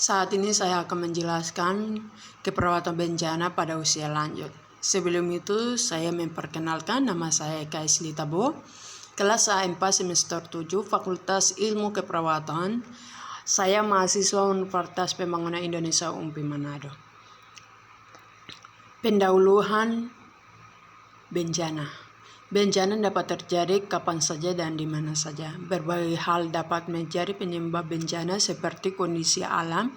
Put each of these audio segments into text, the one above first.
Saat ini saya akan menjelaskan keperawatan bencana pada usia lanjut. Sebelum itu, saya memperkenalkan, nama saya Eka Islita Bo, kelas A4 semester 7, Fakultas Ilmu Keperawatan. Saya mahasiswa Universitas Pembangunan Indonesia UMPI Manado. Pendahuluan bencana. Bencana dapat terjadi kapan saja dan di mana saja. Berbagai hal dapat menjadi penyebab bencana seperti kondisi alam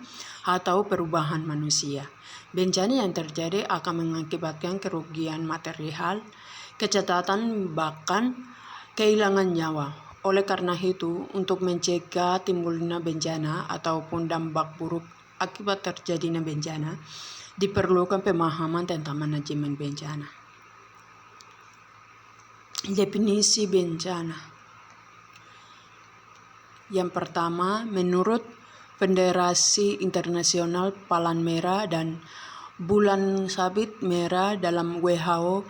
atau perubahan manusia. Bencana yang terjadi akan mengakibatkan kerugian material, kecacatan, bahkan kehilangan nyawa. Oleh karena itu, untuk mencegah timbulnya bencana ataupun dampak buruk akibat terjadinya bencana, diperlukan pemahaman tentang manajemen bencana. Definisi bencana. Yang pertama, menurut Federasi Internasional Palang Merah dan Bulan Sabit Merah dalam WHO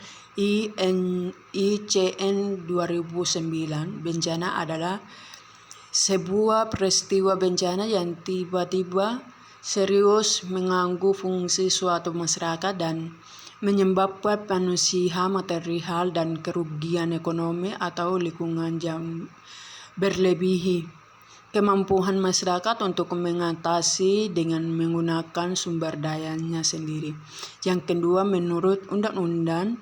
ICN 2009, bencana adalah sebuah peristiwa bencana yang tiba-tiba serius mengganggu fungsi suatu masyarakat dan menyebabkan manusia, material, dan kerugian ekonomi atau lingkungan yang berlebihi. Kemampuan masyarakat untuk mengatasi dengan menggunakan sumber dayanya sendiri. Yang kedua, menurut Undang-Undang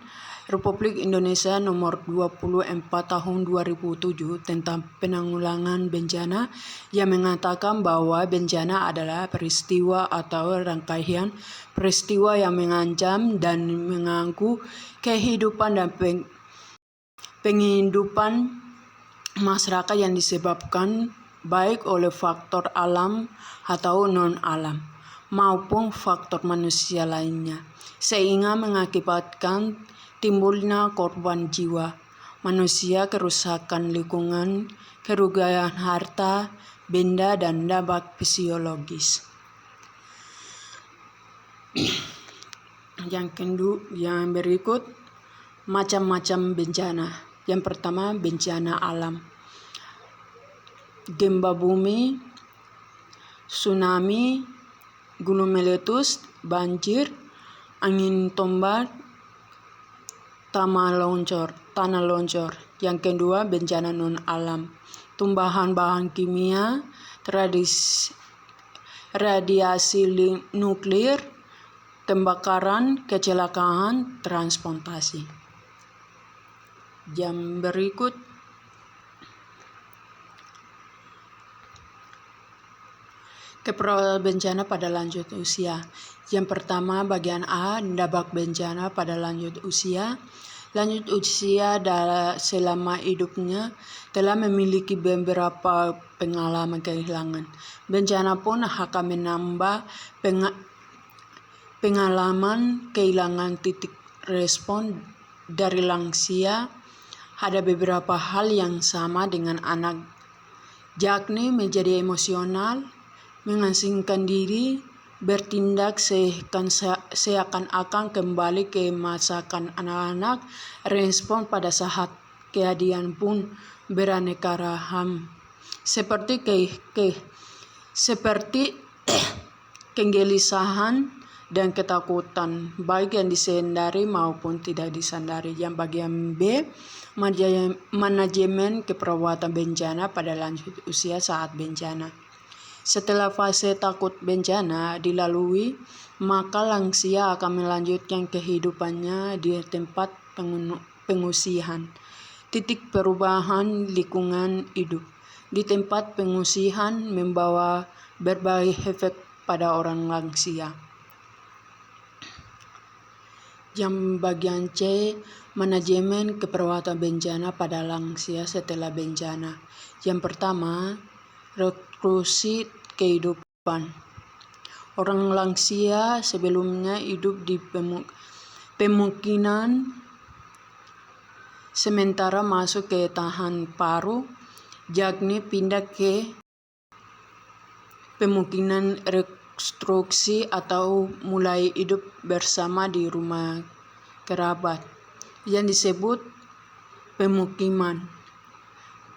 Republik Indonesia Nomor 24 Tahun 2007 tentang penanggulangan bencana yang mengatakan bahwa bencana adalah peristiwa atau rangkaian peristiwa yang mengancam dan mengganggu kehidupan dan penghidupan masyarakat yang disebabkan baik oleh faktor alam atau non-alam maupun faktor manusia lainnya, sehingga mengakibatkan timbulnya korban jiwa manusia, kerusakan lingkungan, kerugian harta, benda, dan dampak fisiologis. Yang berikut, macam-macam bencana. Yang pertama, bencana alam. Gempa bumi, tsunami, gunung meletus, banjir, angin tombak, tanah longsor. Yang kedua, bencana non-alam. Tumbuhan bahan kimia, radiasi nuklir, kebakaran, kecelakaan, transportasi. Yang berikut, keperawatan bencana pada lanjut usia. Yang pertama, bagian A, dampak bencana pada lanjut usia. Lanjut usia selama hidupnya telah memiliki beberapa pengalaman kehilangan. Bencana pun akan menambah pengalaman kehilangan titik respon dari lansia. Ada beberapa hal yang sama dengan anak, yakni menjadi emosional, mengasingkan diri, bertindak seakan-akan kembali ke masa anak-anak, respon pada saat kejadian pun beraneka ragam, seperti kegelisahan dan ketakutan, baik yang disadari maupun tidak disadari. Yang bagian B, manajemen keperawatan bencana pada lanjut usia saat bencana. Setelah fase takut bencana dilalui, maka lansia akan melanjutkan kehidupannya di tempat pengungsian. Titik perubahan lingkungan hidup di tempat pengungsian membawa berbagai efek pada orang lansia. Yang bagian C, manajemen keperawatan bencana pada lansia setelah bencana. Yang pertama, rekonstruksi kehidupan. Orang lansia sebelumnya hidup di pemukiman, sementara masuk ke tahap baru, yakni pindah ke pemukiman rekonstruksi atau mulai hidup bersama di rumah kerabat yang disebut pemukiman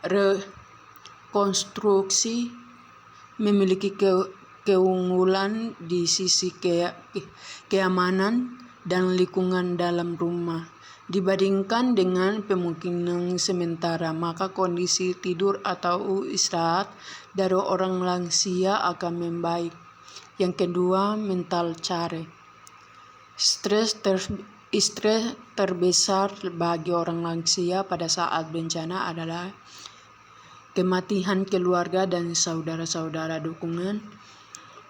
rekonstruksi. memiliki keunggulan di sisi keamanan dan lingkungan dalam rumah. Dibandingkan dengan pemukiman sementara, maka kondisi tidur atau istirahat dari orang lansia akan membaik. Yang kedua, mental care. Stres terbesar bagi orang lansia pada saat bencana adalah kematian keluarga dan saudara-saudara dukungan.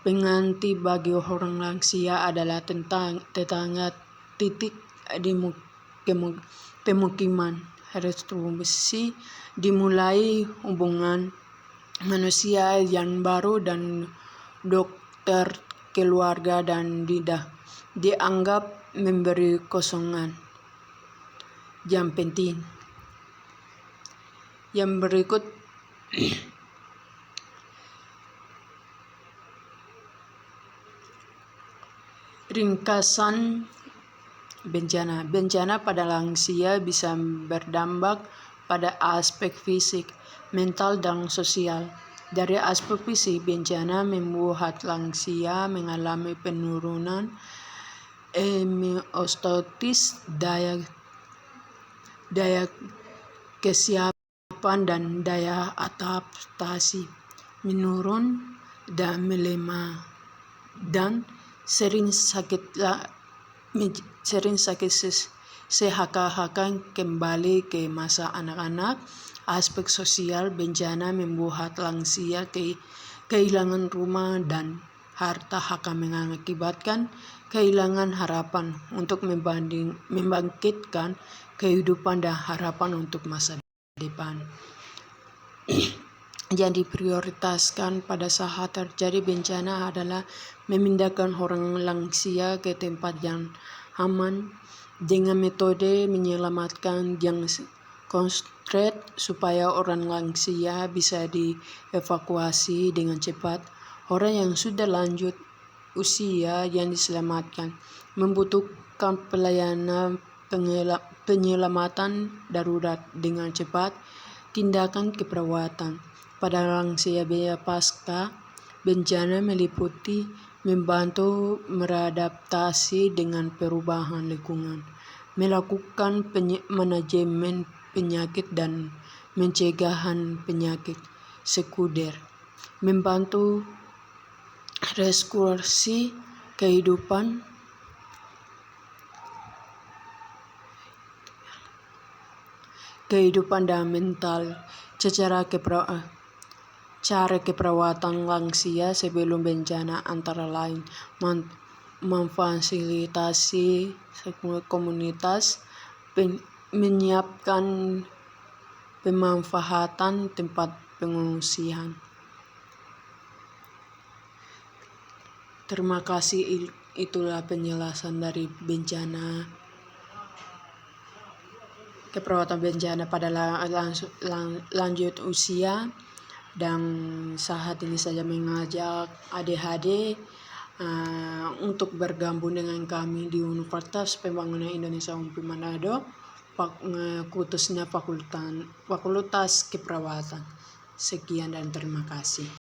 Pengganti bagi orang lansia adalah tetangga titik di pemukiman. Restitusi dimulai hubungan manusia yang baru dan dokter keluarga dan dianggap memberi kosongan. Yang penting. Yang berikut ringkasan bencana. Bencana pada lansia bisa berdampak pada aspek fisik, mental, dan sosial. Dari aspek fisik, bencana membuat lansia mengalami penurunan homeostatis, daya kesiapan dan daya adaptasi menurun dan melemah, dan sering sakit seakan-akan kembali ke masa anak-anak. Aspek sosial, bencana membuat lansia kehilangan rumah dan harta akan mengakibatkan kehilangan harapan untuk membangkitkan kehidupan dan harapan untuk masa depan. Yang diprioritaskan pada saat terjadi bencana adalah memindahkan orang lansia ke tempat yang aman dengan metode menyelamatkan yang konkret supaya orang lansia bisa dievakuasi dengan cepat. Orang yang sudah lanjut usia yang diselamatkan membutuhkan pelayanan penyelamatan darurat dengan cepat. Tindakan keperawatan pada lansia pasca bencana meliputi membantu beradaptasi dengan perubahan lingkungan, melakukan manajemen penyakit dan pencegahan penyakit sekunder, membantu restorasi kehidupan dan mental. Cara keperawatan lansia sebelum bencana antara lain memfasilitasi komunitas, menyiapkan pemanfaatan tempat pengungsian. Terima kasih, itulah penjelasan dari bencana. Keperawatan bencana pada lanjut usia, dan saat ini saya mengajak adik-adik untuk bergabung dengan kami di Universitas Pembangunan Indonesia UMPI Manado, khususnya Fakultas Keperawatan. Sekian dan terima kasih.